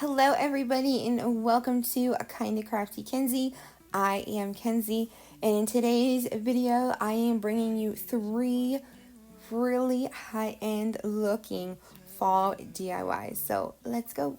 Hello everybody and welcome to a Kinda Crafty Kenzie. I am Kenzie, and in today's video I am bringing you 3 really high-end looking fall DIYs. So let's go.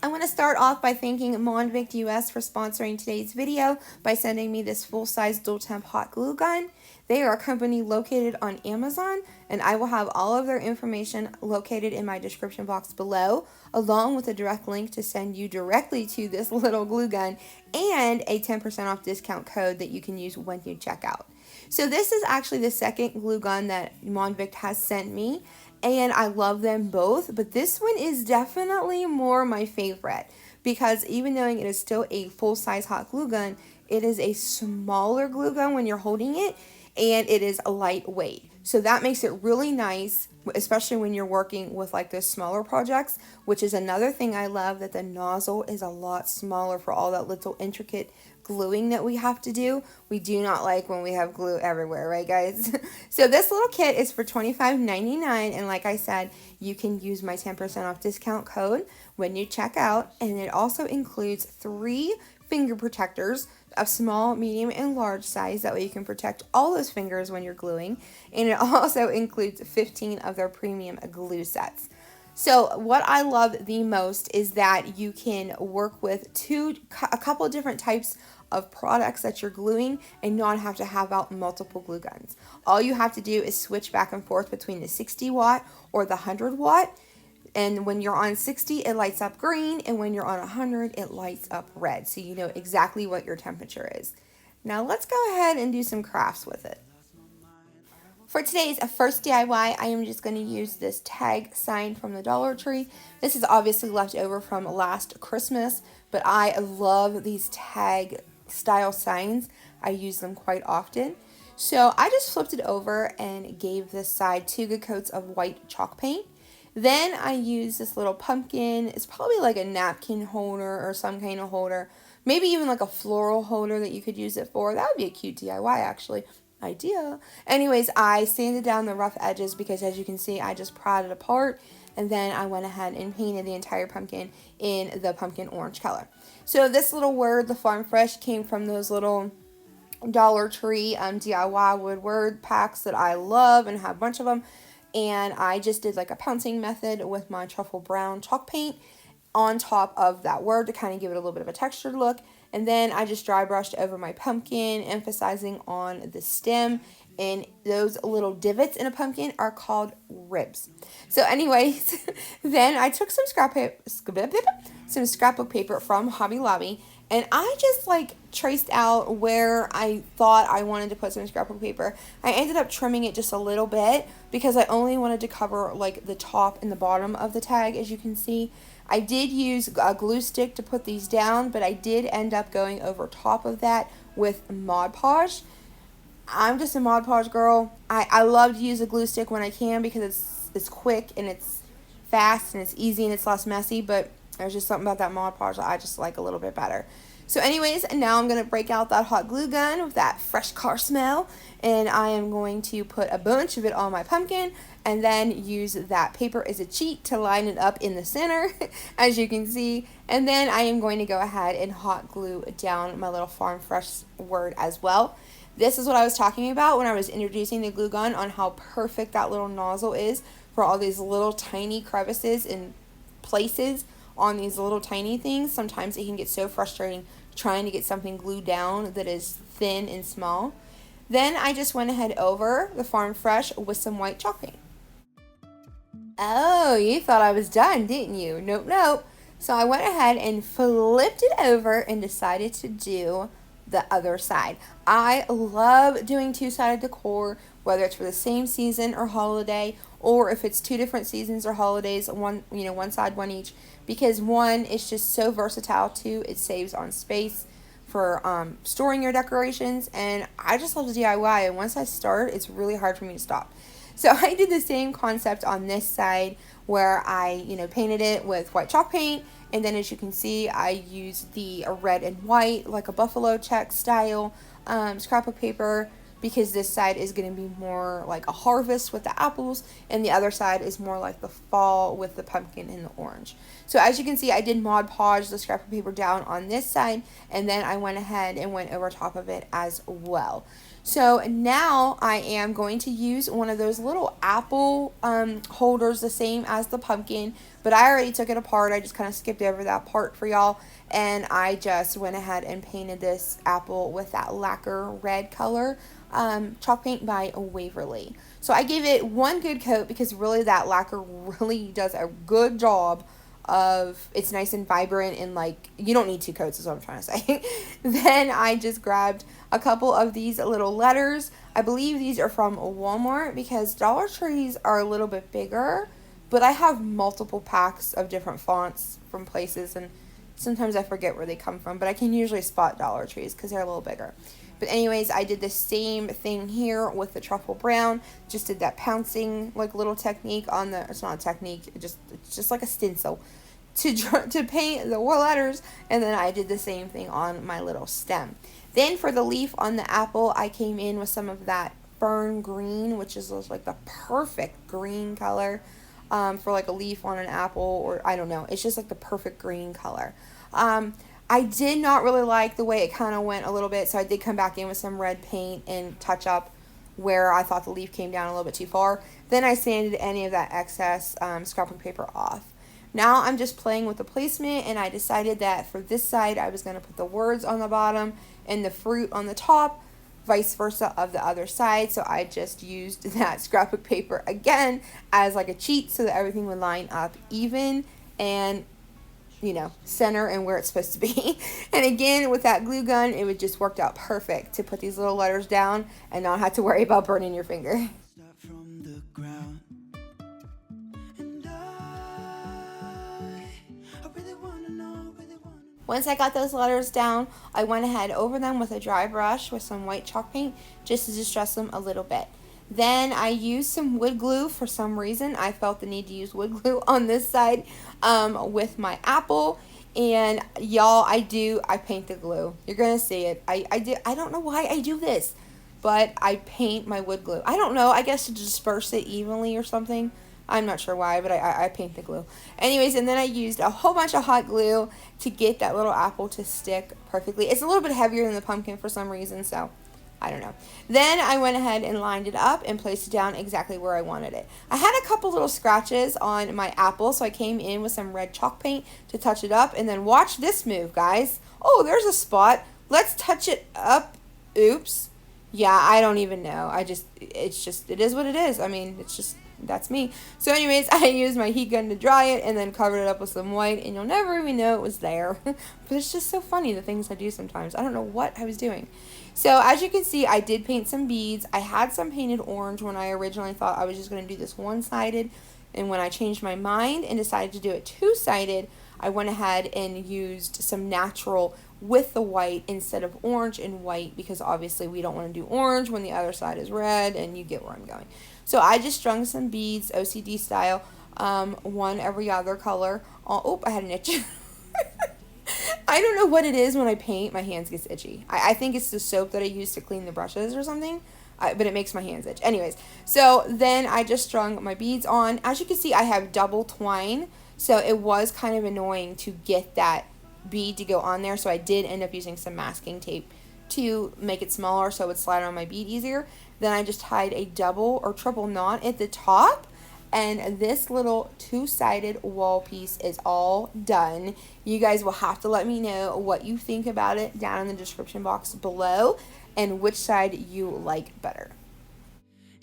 I want to start off by thanking Monvict US for sponsoring today's video by sending me this full-size dual temp hot glue gun. They are a company located on Amazon, and I will have all of their information located in my description box below, along with a direct link to send you directly to this little glue gun and a 10% off discount code that you can use when you check out. So this is actually the second glue gun that Monvict has sent me, and I love them both, but this one is definitely more my favorite because even though it is still a full-size hot glue gun, it is a smaller glue gun when you're holding it, and it is lightweight. So that makes it really nice, especially when you're working with like those smaller projects, which is another thing I love, that the nozzle is a lot smaller for all that little intricate gluing that we have to do. We do not like when we have glue everywhere, right guys? So this little kit is for $25.99, and like I said, you can use my 10% off discount code when you check out, and it also includes 3 finger protectors of small, medium, and large size. That way you can protect all those fingers when you're gluing, and it also includes 15 of their premium glue sets. So what I love the most is that you can work with a couple of different types of products that you're gluing and not have to have out multiple glue guns. All you have to do is switch back and forth between the 60 watt or the 100 watt. And when you're on 60, it lights up green, and when you're on 100, it lights up red. So you know exactly what your temperature is. Now let's go ahead and do some crafts with it. For today's first DIY, I am just going to use this tag sign from the Dollar Tree. This is obviously left over from last Christmas, but I love these tag style signs. I use them quite often. So I just flipped it over and gave this side 2 good coats of white chalk paint. Then I use this little pumpkin. It's probably like a napkin holder or some kind of holder. Maybe even like a floral holder that you could use it for. That would be a cute DIY actually. Idea. Anyways, I sanded down the rough edges because as you can see, I just pried it apart, and then I went ahead and painted the entire pumpkin in the pumpkin orange color. So this little word, the Farm Fresh, came from those little Dollar Tree DIY wood word packs that I love and have a bunch of them. And I just did like a pouncing method with my truffle brown chalk paint on top of that word to kind of give it a little bit of a textured look. And then I just dry brushed over my pumpkin, emphasizing on the stem. And those little divots in a pumpkin are called ribs. So anyways, then I took some scrapbook paper from Hobby Lobby, and I just like traced out where I thought I wanted to put some scrapbook paper. I ended up trimming it just a little bit because I only wanted to cover like the top and the bottom of the tag, as you can see. I did use a glue stick to put these down, but I did end up going over top of that with Mod Podge. I'm just a Mod Podge girl. I love to use a glue stick when I can because it's quick and it's fast and it's easy and it's less messy, but there's just something about that Mod Podge that I just like a little bit better. So anyways, now I'm going to break out that hot glue gun with that fresh car smell, and I am going to put a bunch of it on my pumpkin and then use that paper as a cheat to line it up in the center, as you can see. And then I am going to go ahead and hot glue down my little Farm Fresh word as well. This is what I was talking about when I was introducing the glue gun, on how perfect that little nozzle is for all these little tiny crevices and places on these little tiny things. Sometimes it can get so frustrating trying to get something glued down that is thin and small. Then I just went ahead over the Farm Fresh with some white chalk paint. Oh, you thought I was done, didn't you? Nope, nope. So I went ahead and flipped it over and decided to do the other side. I love doing 2-sided decor, whether it's for the same season or holiday, or if it's 2 different seasons or holidays, one side, one each, because one, it's just so versatile. 2, it saves on space for storing your decorations, and I just love the DIY, and once I start, it's really hard for me to stop. So I did the same concept on this side where I, painted it with white chalk paint, and then as you can see, I used the red and white, like a buffalo check style scrapbook paper because this side is going to be more like a harvest with the apples, and the other side is more like the fall with the pumpkin and the orange. So as you can see, I did Mod Podge the scrap paper down on this side, and then I went ahead and went over top of it as well. So now I am going to use one of those little apple holders, the same as the pumpkin, but I already took it apart. I just kind of skipped over that part for y'all, and I just went ahead and painted this apple with that lacquer red color chalk paint by Waverly. So I gave it one good coat because really that lacquer really does a good job of, it's nice and vibrant, and like you don't need two coats is what I'm trying to say. Then I just grabbed a couple of these little letters. I believe these are from Walmart because Dollar Trees are a little bit bigger, but I have multiple packs of different fonts from places, and sometimes I forget where they come from, but I can usually spot Dollar Trees because they're a little bigger. But anyways, I did the same thing here with the truffle brown. Just did that pouncing like little technique on the, it's not a technique, it's just like a stencil to paint the letters, and then I did the same thing on my little stem. Then for the leaf on the apple, I came in with some of that fern green, which is like the perfect green color for like a leaf on an apple, or I don't know, it's just like the perfect green color. I did not really like the way it kind of went a little bit, so I did come back in with some red paint and touch up where I thought the leaf came down a little bit too far. Then I sanded any of that excess scrapbook paper off. Now I'm just playing with the placement, and I decided that for this side I was going to put the words on the bottom and the fruit on the top, vice versa of the other side. So I just used that scrapbook paper again as like a cheat so that everything would line up even and, you know, center and where it's supposed to be. And again, with that glue gun, it would just worked out perfect to put these little letters down and not have to worry about burning your finger. Once I got those letters down, I went ahead over them with a dry brush with some white chalk paint just to distress them a little bit. Then I used some wood glue. For some reason, I felt the need to use wood glue on this side with my apple. And y'all, I paint the glue. You're going to see it. I don't know why I do this, but I paint my wood glue. I don't know, I guess to disperse it evenly or something. I'm not sure why, but I paint the glue. Anyways, and then I used a whole bunch of hot glue to get that little apple to stick perfectly. It's a little bit heavier than the pumpkin for some reason, so I don't know. Then I went ahead and lined it up and placed it down exactly where I wanted it. I had a couple little scratches on my apple, so I came in with some red chalk paint to touch it up, and then watch this move, guys. Oh, there's a spot. Let's touch it up. Oops. Yeah, I don't even know. it is what it is. I mean, it's just, that's me. So anyways, I used my heat gun to dry it and then covered it up with some white, and you'll never even know it was there. But it's just so funny, the things I do sometimes. I don't know what I was doing. So as you can see, I did paint some beads. I had some painted orange when I originally thought I was just going to do this one-sided, and when I changed my mind and decided to do it two-sided, I went ahead and used some natural with the white instead of orange and white, because obviously we don't want to do orange when the other side is red, and you get where I'm going. So I just strung some beads, OCD style, one every other color. Oh, I had an itch. I don't know what it is when I paint, my hands get itchy. I think it's the soap that I use to clean the brushes or something, but it makes my hands itch. Anyways, so then I just strung my beads on. As you can see, I have double twine, so it was kind of annoying to get that bead to go on there, so I did end up using some masking tape to make it smaller so it would slide on my bead easier. Then I just tied a double or triple knot at the top, and this little two-sided wall piece is all done. You guys will have to let me know what you think about it down in the description box below and which side you like better.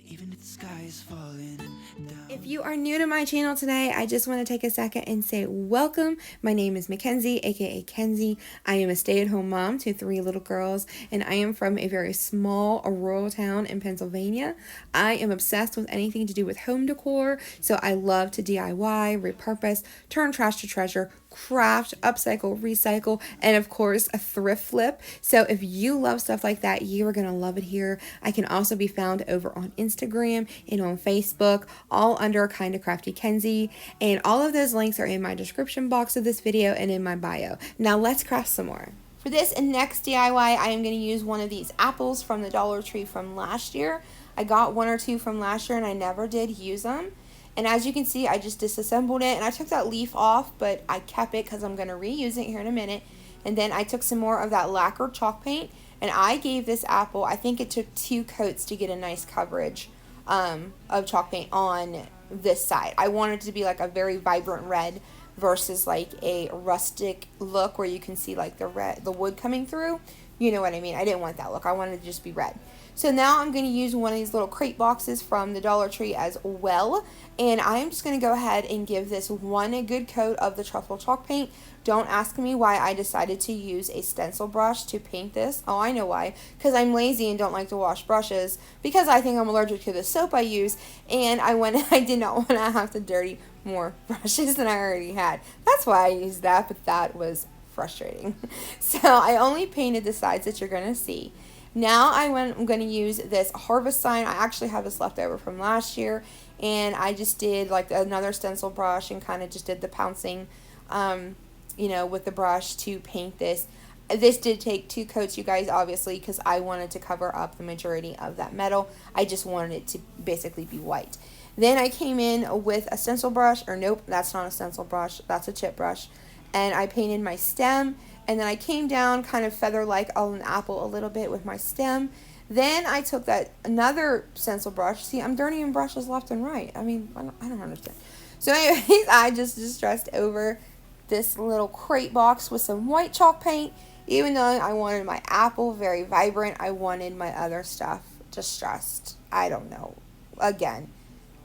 Even if the sky is falling down. If you are new to my channel today, I just want to take a second and say welcome. My name is Mackenzie, aka Kenzie. I am a stay-at-home mom to 3 little girls, and I am from a very small rural town in Pennsylvania. I am obsessed with anything to do with home decor, so I love to DIY, repurpose, turn trash to treasure, craft, upcycle, recycle, and of course a thrift flip. So if you love stuff like that, you are going to love it here. I can also be found over on Instagram and on Facebook, all under Kinda Krafty Kenzie, and all of those links are in my description box of this video and in my bio. Now let's craft some more. For this next DIY, I am going to use one of these apples from the Dollar Tree from last year. I got one or two from last year and I never did use them. And as you can see, I just disassembled it and I took that leaf off, but I kept it because I'm going to reuse it here in a minute. And then I took some more of that lacquer chalk paint and I gave this apple, I think it took 2 coats to get a nice coverage of chalk paint on this side. I wanted it to be like a very vibrant red versus like a rustic look where you can see like the wood coming through. You know what I mean? I didn't want that look. I wanted it to just be red. So now I'm going to use one of these little crate boxes from the Dollar Tree as well. And I'm just going to go ahead and give this one good coat of the truffle chalk paint. Don't ask me why I decided to use a stencil brush to paint this. Oh, I know why. Because I'm lazy and don't like to wash brushes. Because I think I'm allergic to the soap I use. And I did not want to have to dirty more brushes than I already had. That's why I used that, but that was frustrating. So I only painted the sides that you're going to see. Now I'm going to use this harvest sign. I actually have this left over from last year, and I just did like another stencil brush and kind of just did the pouncing, you know, with the brush to paint this. This did take 2 coats, you guys, obviously, because I wanted to cover up the majority of that metal. I just wanted it to basically be white. Then I came in with a stencil brush, or nope, that's not a stencil brush, that's a chip brush, and I painted my stem. And then I came down kind of feather-like on an apple a little bit with my stem. Then I took that another stencil brush. See, I'm dirtying brushes left and right. I mean, I don't understand. So anyways, I just distressed over this little crate box with some white chalk paint. Even though I wanted my apple very vibrant, I wanted my other stuff distressed. I don't know. Again,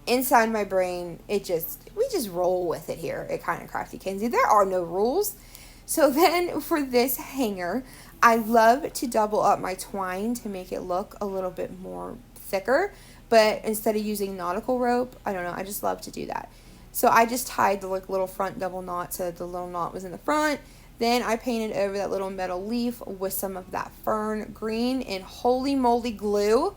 inside my brain, we just roll with it here at Kind of Crafty Kenzie. There are no rules. So then for this hanger, I love to double up my twine to make it look a little bit more thicker. But instead of using nautical rope, I don't know, I just love to do that. So I just tied the like little front double knot so that the little knot was in the front. Then I painted over that little metal leaf with some of that fern green and holy moly glue.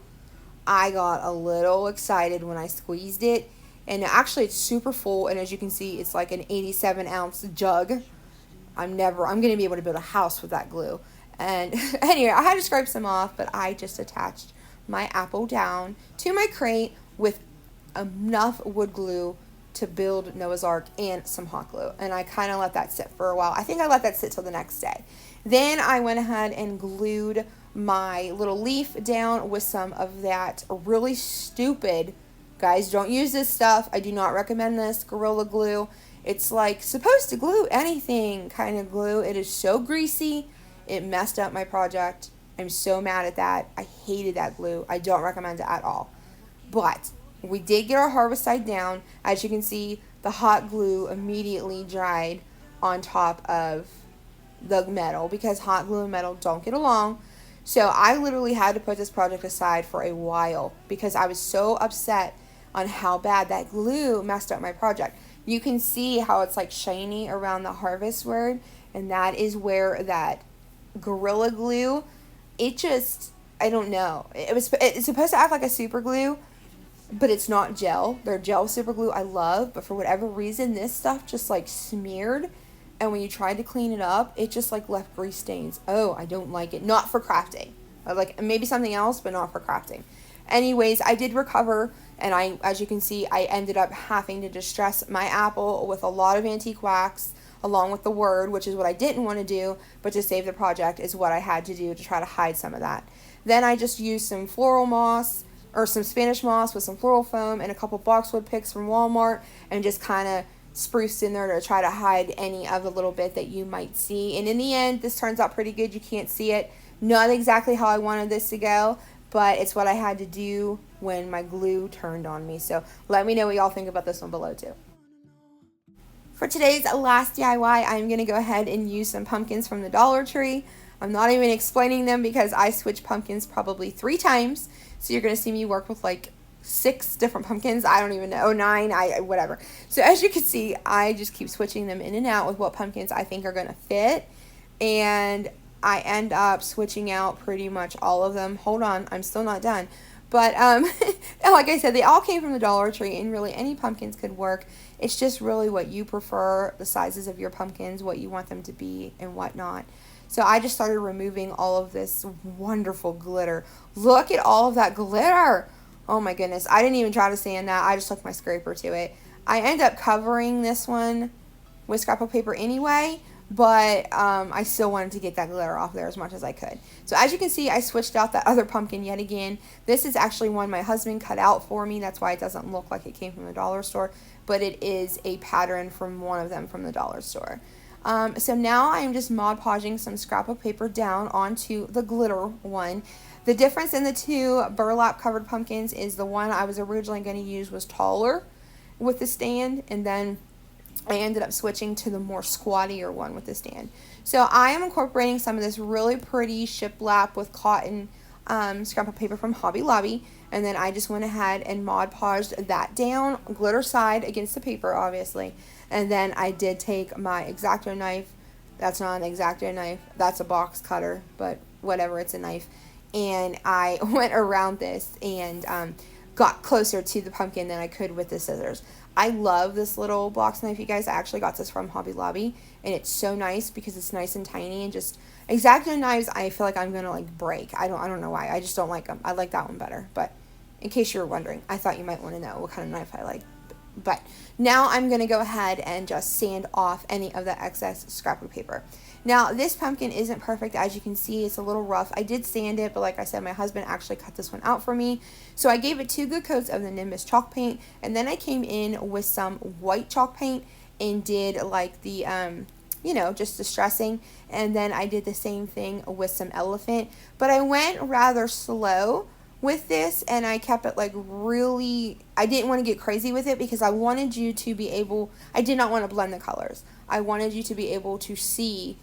I got a little excited when I squeezed it. And actually it's super full, and as you can see, it's like an 87-ounce jug. I'm going to be able to build a house with that glue. And anyway, I had to scrape some off, but I just attached my apple down to my crate with enough wood glue to build Noah's Ark and some hot glue. And I kind of let that sit for a while. I think I let that sit till the next day. Then I went ahead and glued my little leaf down with some of that really stupid, guys, don't use this stuff. I do not recommend this, Gorilla Glue. It's like supposed to glue anything kind of glue. It is so greasy. It messed up my project. I'm so mad at that. I hated that glue. I don't recommend it at all. But we did get our harvest side down. As you can see, the hot glue immediately dried on top of the metal because hot glue and metal don't get along. So I literally had to put this project aside for a while because I was so upset on how bad that glue messed up my project. You can see how it's like shiny around the harvest word, and that is where that Gorilla Glue, I don't know. It's supposed to act like a super glue, but it's not gel. Their gel super glue I love, but for whatever reason, this stuff just like smeared, and when you tried to clean it up, it just like left grease stains. Oh, I don't like it. Not for crafting. Like maybe something else, but not for crafting. Anyways, I did recover, and as you can see, I ended up having to distress my apple with a lot of antique wax along with the word, which is what I didn't want to do, but to save the project is what I had to do to try to hide some of that. Then I just used some floral moss or some Spanish moss with some floral foam and a couple boxwood picks from Walmart and just kind of spruced in there to try to hide any of the little bit that you might see. And in the end, this turns out pretty good. You can't see it. Not exactly how I wanted this to go, but it's what I had to do when my glue turned on me. So let me know what y'all think about this one below too. For today's last DIY, I'm going to go ahead and use some pumpkins from the Dollar Tree. I'm not even explaining them because I switched pumpkins probably 3 times. So you're going to see me work with like 6 different pumpkins. I don't even know, 9, whatever. So as you can see, I just keep switching them in and out with what pumpkins I think are going to fit. And I end up switching out pretty much all of them. Hold on, I'm still not done. But like I said, they all came from the Dollar Tree, and really any pumpkins could work. It's just really what you prefer, the sizes of your pumpkins, what you want them to be, and whatnot. So I just started removing all of this wonderful glitter. Look at all of that glitter. Oh my goodness. I didn't even try to sand that. I just took my scraper to it. I end up covering this one with scrapbook paper anyway, but I still wanted to get that glitter off there as much as I could. So as you can see, I switched out that other pumpkin yet again. This is actually one my husband cut out for me. That's why it doesn't look like it came from the dollar store, but it is a pattern from one of them from the dollar store. So now I am just Mod Podging some scrapbook paper down onto the glitter one. The difference in the two burlap covered pumpkins is the one I was originally going to use was taller with the stand, and then I ended up switching to the more squattier one with the stand. So I am incorporating some of this really pretty shiplap with cotton scrapbook paper from Hobby Lobby, and then I just went ahead and Mod Podged that down, glitter side against the paper obviously, and then I did take my X-Acto knife. That's not an X-Acto knife, that's a box cutter, but whatever, it's a knife, and I went around this and got closer to the pumpkin than I could with the scissors. I love this little box knife, you guys. I actually got this from Hobby Lobby, and it's so nice because it's nice and tiny, and just X-Acto knives I feel like I'm gonna like break. I don't know why. I just don't like them. I like that one better. But in case you were wondering, I thought you might want to know what kind of knife I like. But now I'm gonna go ahead and just sand off any of the excess scrapbook paper. Now this pumpkin isn't perfect, as you can see. It's a little rough. I did sand it, but like I said, my husband actually cut this one out for me. So I gave it 2 good coats of the Nimbus chalk paint, and then I came in with some white chalk paint and did like the you know, just distressing, and then I did the same thing with some elephant, but I went rather slow with this, and I kept it like really, I didn't want to get crazy with it because I wanted you to be able, I did not want to blend the colors. I wanted you to be able to see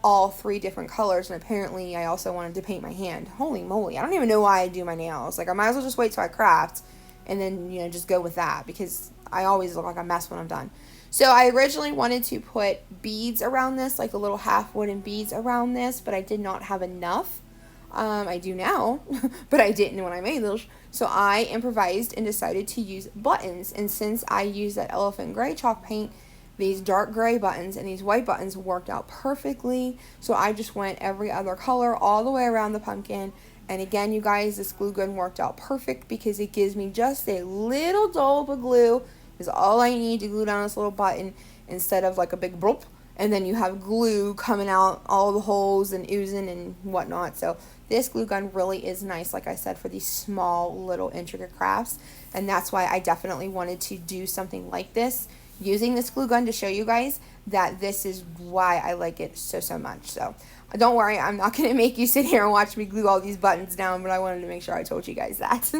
all 3 different colors, and apparently I also wanted to paint my hand. Holy moly, I don't even know why I do my nails. Like, I might as well just wait till I craft and then, you know, just go with that, because I always look like a mess when I'm done. So I originally wanted to put beads around this, like the little half wooden beads around this, but I did not have enough. I do now, but I didn't when I made those. So I improvised and decided to use buttons, and since I used that elephant gray chalk paint, these dark gray buttons and these white buttons worked out perfectly. So I just went every other color all the way around the pumpkin. And again, you guys, this glue gun worked out perfect because it gives me just a little dollop of glue is all I need to glue down this little button, instead of like a big bloop, and then you have glue coming out all the holes and oozing and whatnot. So this glue gun really is nice, like I said, for these small little intricate crafts, and that's why I definitely wanted to do something like this using this glue gun to show you guys that this is why I like it so much. So don't worry, I'm not going to make you sit here and watch me glue all these buttons down, but I wanted to make sure I told you guys that.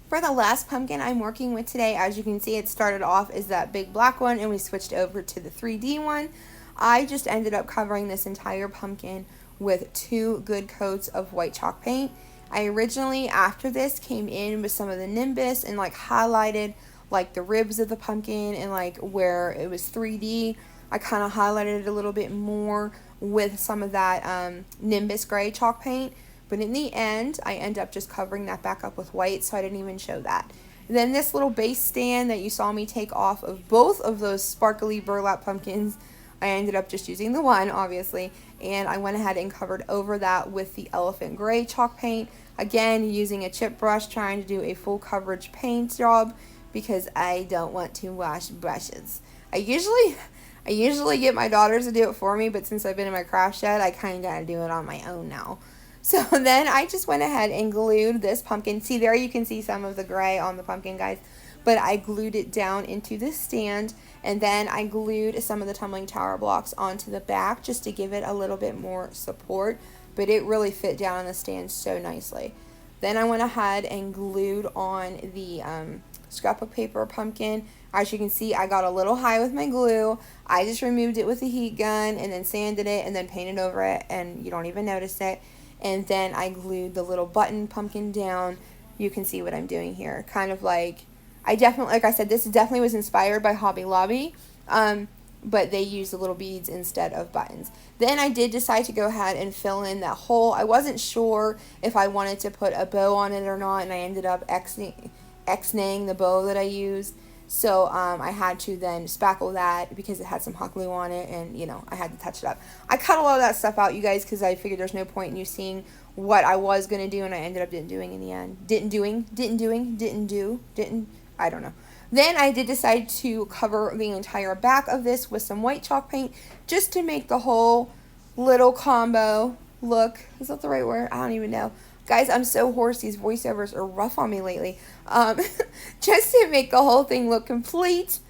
For the last pumpkin I'm working with today, as you can see, it started off as that big black one, and we switched over to the 3D one. I just ended up covering this entire pumpkin with 2 good coats of white chalk paint. I originally, after this, came in with some of the Nimbus and like highlighted like the ribs of the pumpkin, and like where it was 3D, I kind of highlighted it a little bit more with some of that Nimbus gray chalk paint. But in the end, I end up just covering that back up with white, so I didn't even show that. And then this little base stand that you saw me take off of both of those sparkly burlap pumpkins, I ended up just using the one, obviously, and I went ahead and covered over that with the elephant gray chalk paint. Again, using a chip brush, trying to do a full coverage paint job because I don't want to wash brushes. I usually get my daughters to do it for me, but since I've been in my craft shed, I kind of got to do it on my own now. So then I just went ahead and glued this pumpkin. See, there you can see some of the gray on the pumpkin, guys. But I glued it down into the stand, and then I glued some of the tumbling tower blocks onto the back just to give it a little bit more support. But it really fit down on the stand so nicely. Then I went ahead and glued on the scrapbook paper pumpkin. As you can see, I got a little high with my glue. I just removed it with a heat gun and then sanded it and then painted over it, and you don't even notice it. And then I glued the little button pumpkin down. You can see what I'm doing here. Kind of like, like I said, this definitely was inspired by Hobby Lobby, but they used the little beads instead of buttons. Then I did decide to go ahead and fill in that hole. I wasn't sure if I wanted to put a bow on it or not, and I ended up X-naying the bow that I used. So I had to then spackle that because it had some hot glue on it, and you know, I had to touch it up. I cut a lot of that stuff out, you guys, because I figured there's no point in you seeing what I was going to do, and I ended up didn't doing in the end. I don't know. Then I did decide to cover the entire back of this with some white chalk paint just to make the whole little combo look. Is that the right word? I don't even know. Guys, I'm so hoarse. These voiceovers are rough on me lately. Just to make the whole thing look complete.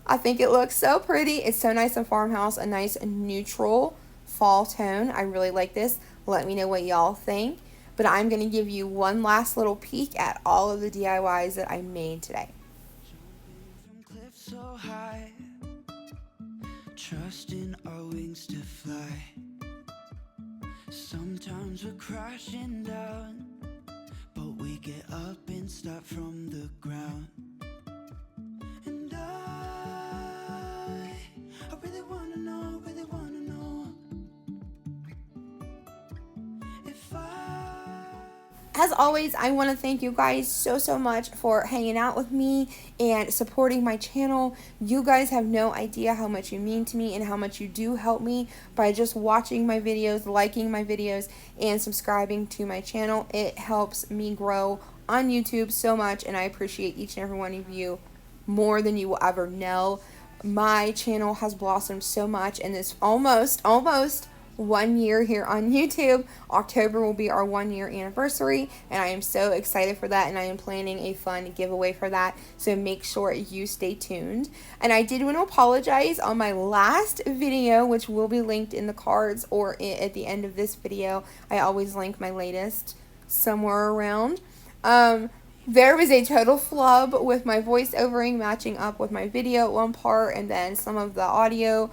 I think it looks so pretty. It's so nice in Farmhouse. A nice neutral fall tone. I really like this. Let me know what y'all think. But I'm going to give you one last little peek at all of the DIYs that I made today. So high, trusting our wings to fly. Sometimes we're crashing down, but we get up and start from the ground. And I really wanna know if As always, I want to thank you guys so much for hanging out with me and supporting my channel. You guys have no idea how much you mean to me and how much you do help me by just watching my videos, liking my videos, and subscribing to my channel. It helps me grow on YouTube so much, and I appreciate each and every one of you more than you will ever know. My channel has blossomed so much, and this almost 1 year here on YouTube. October will be our 1 year anniversary, and I am so excited for that, and I am planning a fun giveaway for that, so make sure you stay tuned. And I did want to apologize on my last video, which will be linked in the cards or at the end of this video. I always link my latest somewhere around. There was a total flub with my voiceovering matching up with my video at one part, and then some of the audio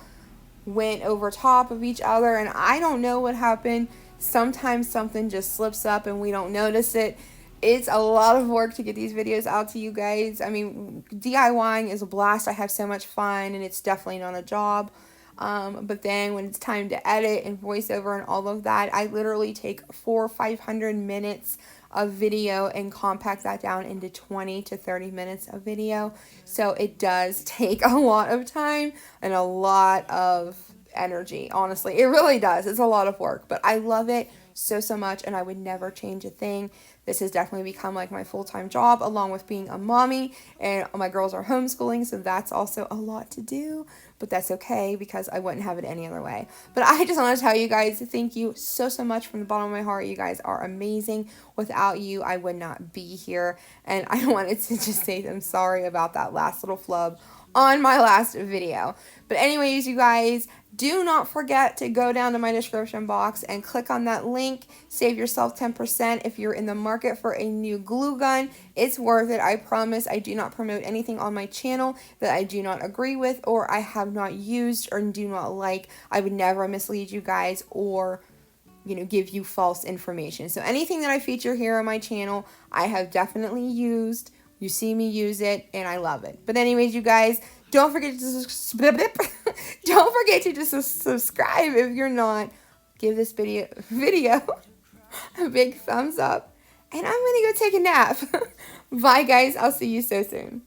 went over top of each other, and I don't know what happened. Sometimes something just slips up and we don't notice it. It's a lot of work to get these videos out to you guys. I mean, DIYing is a blast. I have so much fun, and it's definitely not a job. But then when it's time to edit and voiceover and all of that, I literally take 400 or 500 minutes of video and compact that down into 20 to 30 minutes of video. So it does take a lot of time and a lot of energy. Honestly, it really does. It's a lot of work, but I love it so much, and I would never change a thing. This has definitely become like my full-time job, along with being a mommy, and my girls are homeschooling, so that's also a lot to do, but that's okay because I wouldn't have it any other way. But I just want to tell you guys thank you so much from the bottom of my heart. You guys are amazing. Without you, I would not be here, and I wanted to just say I'm sorry about that last little flub on my last video. But anyways, you guys, do not forget to go down to my description box and click on that link. Save yourself 10% if you're in the market for a new glue gun. It's worth it, I promise. I do not promote anything on my channel that I do not agree with or I have not used or do not like. I would never mislead you guys or give you false information. So anything that I feature here on my channel, I have definitely used. You see me use it, and I love it. But anyways, you guys, don't forget to just subscribe if you're not. Give this video a big thumbs up, and I'm gonna go take a nap. Bye, guys. I'll see you so soon.